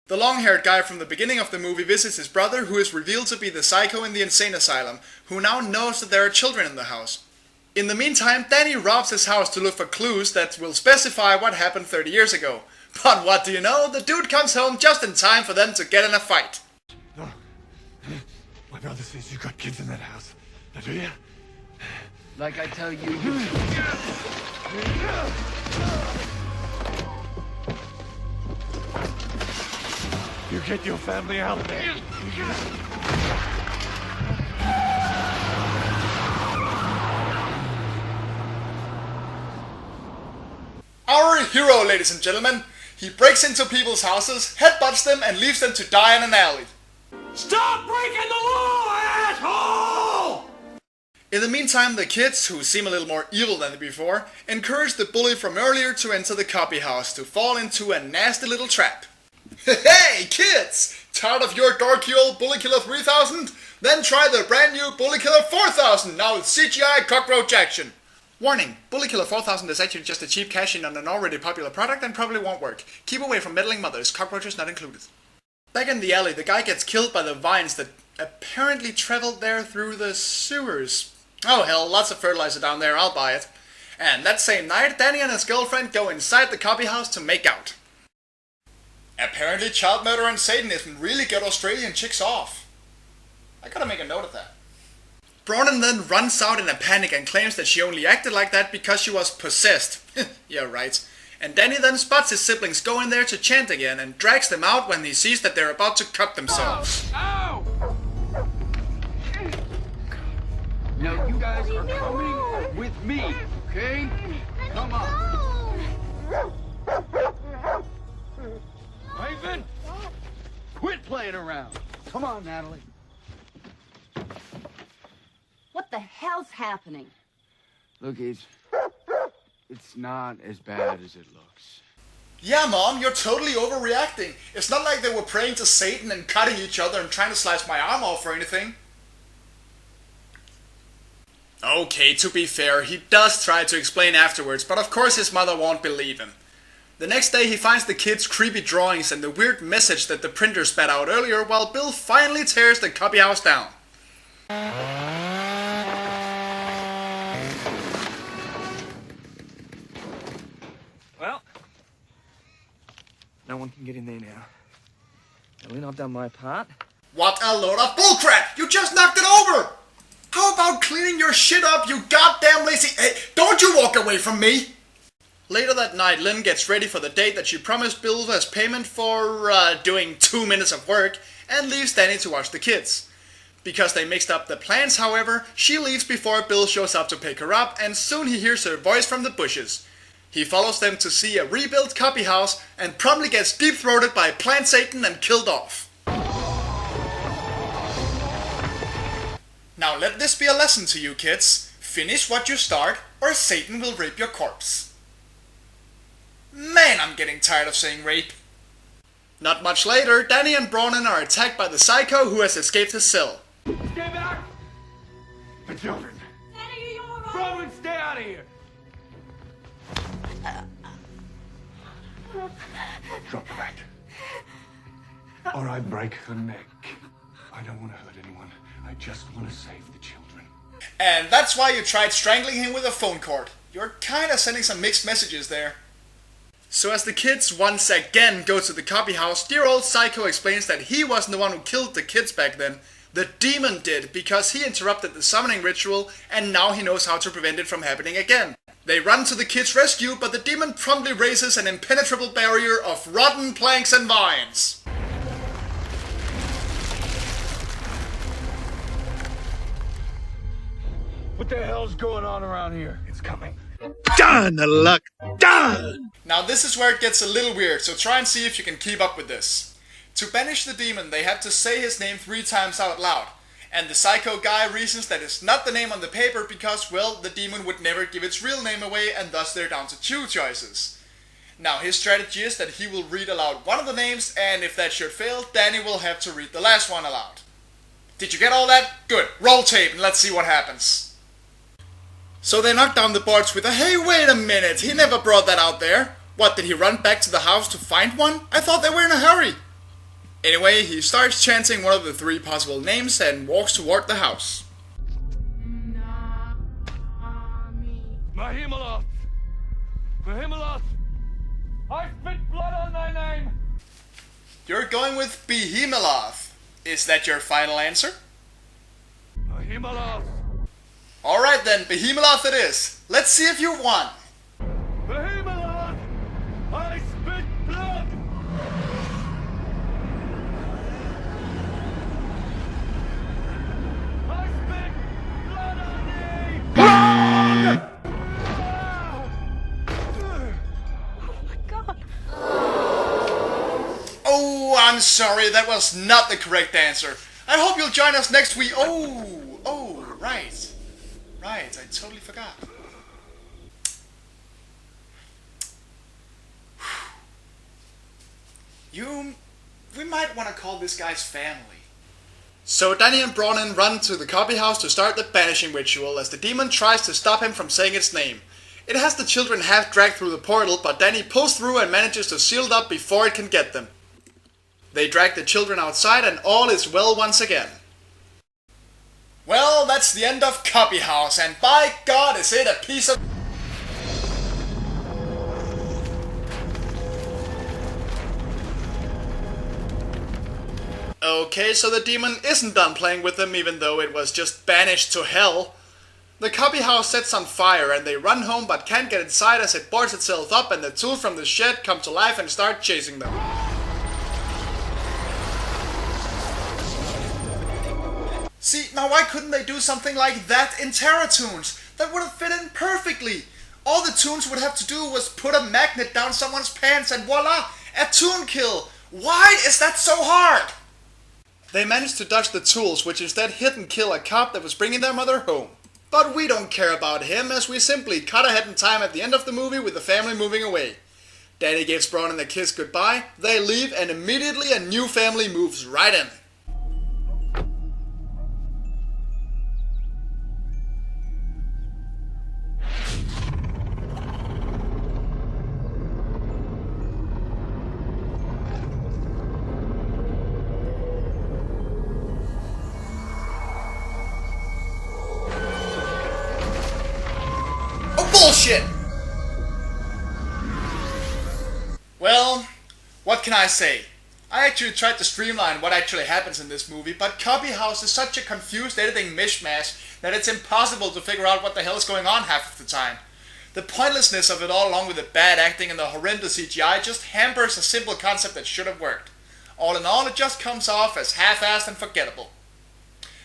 The long-haired guy from the beginning of the movie visits his brother, who is revealed to be the psycho in the insane asylum, who now knows that there are children in the house. In the meantime, Danny robs his house to look for clues that will specify what happened 30 years ago. But what do you know, the dude comes home just in time for them to get in a fight. No. My brother says you got kids in that house. Now, do you? Like I tell you, You get your family out of there. Our hero, ladies and gentlemen. He breaks into people's houses, headbutts them, and leaves them to die in an alley. Stop breaking the law, asshole! In the meantime, the kids, who seem a little more evil than before, encourage the bully from earlier to enter the Cubbyhouse to fall into a nasty little trap. Hey kids! Tired of your dorky old Bully Killer 3000? Then try the brand new Bully Killer 4000, now with CGI cockroach action. Warning, Bully Killer 4000 is actually just a cheap cash-in on an already popular product and probably won't work. Keep away from meddling mothers, cockroaches not included. Back in the alley, the guy gets killed by the vines that apparently traveled there through the sewers. Oh hell, lots of fertilizer down there, I'll buy it. And that same night, Danny and his girlfriend go inside the Cubbyhouse to make out. Apparently child murder and Satanism really get Australian chicks off. I gotta make a note of that. Bronwyn then runs out in a panic and claims that she only acted like that because she was possessed. Yeah, right. And Danny then spots his siblings go in there to chant again and drags them out when he sees that they're about to cut themselves. Ow! Now you guys are coming with me, okay? Come on. Raven, quit playing around. Come on, Natalie. What the hell's happening? Look, it's not as bad as it looks. Yeah, Mom, you're totally overreacting. It's not like they were praying to Satan and cutting each other and trying to slice my arm off or anything. Okay, to be fair, he does try to explain afterwards, but of course his mother won't believe him. The next day he finds the kids' creepy drawings and the weird message that the printer spat out earlier, while Bill finally tears the Cubbyhouse down. Well, no one can get in there now. At least I've done my part. What a load of bullcrap! You just knocked it over! How about cleaning your shit up, you goddamn lazy— Hey, don't you walk away from me! Later that night, Lynn gets ready for the date that she promised Bill as payment for, doing 2 minutes of work, and leaves Danny to watch the kids. Because they mixed up the plans, however, she leaves before Bill shows up to pick her up, and soon he hears her voice from the bushes. He follows them to see a rebuilt Cubbyhouse, and promptly gets deep-throated by Plant Satan and killed off. Now let this be a lesson to you kids. Finish what you start, or Satan will rape your corpse. Man, I'm getting tired of saying rape. Not much later, Danny and Bronwyn are attacked by the psycho who has escaped his cell. Stay back! The children. Danny, are you alright? Bronwyn, stay out of here! Drop the bat. Or I break her neck. I don't want to hurt anyone. I just want to save the children. And that's why you tried strangling him with a phone cord. You're kinda sending some mixed messages there. So as the kids once again go to the Cubbyhouse, dear old Psycho explains that he wasn't the one who killed the kids back then. The demon did, because he interrupted the summoning ritual, and now he knows how to prevent it from happening again. They run to the kids' rescue, but the demon promptly raises an impenetrable barrier of rotten planks and vines. What the hell's going on around here? It's coming. Done, luck, done! Now this is where it gets a little weird, so try and see if you can keep up with this. To banish the demon, they had to say his name 3 times out loud. And the psycho guy reasons that it's not the name on the paper because, well, the demon would never give its real name away, and thus they're down to 2 choices. Now his strategy is that he will read aloud one of the names, and if that should fail, Danny will have to read the last one aloud. Did you get all that? Good. Roll tape and let's see what happens. So they knock down the boards with a, "Hey, wait a minute, he never brought that out there. What, did he run back to the house to find one? I thought they were in a hurry." Anyway, he starts chanting one of the 3 possible names and walks toward the house. Mahimaloth! Mahimaloth! I spit blood on thy name! You're going with Behemoth. Is that your final answer? Mahimaloth! Alright then, Behemoth it is. Let's see if you won. Mahimaloth! I spit blood! I spit blood on thee! Wrong! Oh, I'm sorry, that was not the correct answer. I hope you'll join us next week. Oh, right. Right, I totally forgot. We might want to call this guy's family. So Danny and Bronwyn run to the Cubbyhouse to start the banishing ritual as the demon tries to stop him from saying its name. It has the children half dragged through the portal, but Danny pulls through and manages to seal it up before it can get them. They drag the children outside and all is well once again. Well, that's the end of Cubbyhouse, and by God is it a piece of... Okay, so the demon isn't done playing with them even though it was just banished to hell. The Cubbyhouse sets on fire and they run home but can't get inside as it boards itself up and the tools from the shed come to life and start chasing them. See, now why couldn't they do something like that in Terratoons? That would have fit in perfectly. All the Toons would have to do was put a magnet down someone's pants and voila, a Toon kill. Why is that so hard? They managed to dodge the tools, which instead hit and kill a cop that was bringing their mother home. But we don't care about him, as we simply cut ahead in time at the end of the movie with the family moving away. Danny gives Bronwyn a kiss goodbye, they leave, and immediately a new family moves right in. Bullshit! Well, what can I say? I actually tried to streamline what actually happens in this movie, but Cubbyhouse is such a confused editing mishmash that it's impossible to figure out what the hell is going on half of the time. The pointlessness of it all, along with the bad acting and the horrendous CGI, just hampers a simple concept that should have worked. All in all, it just comes off as half-assed and forgettable.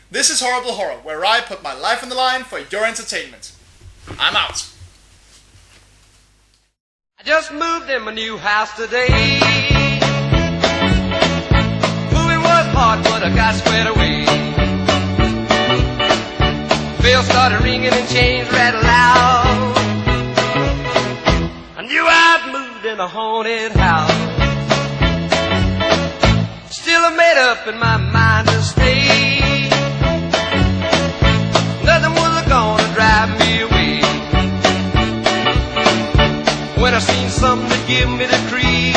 This is Horrible Horror, where I put my life on the line for your entertainment. I'm out. Just moved in my new house today. Moving was hard, but I got squared away. Bells started ringing and chains rattled loud. I knew I'd moved in a haunted house. Still I made up in my mind to stay. Nothing was gonna drive me away. When I seen something to give me the creep,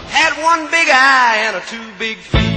had one big eye and a two big feet.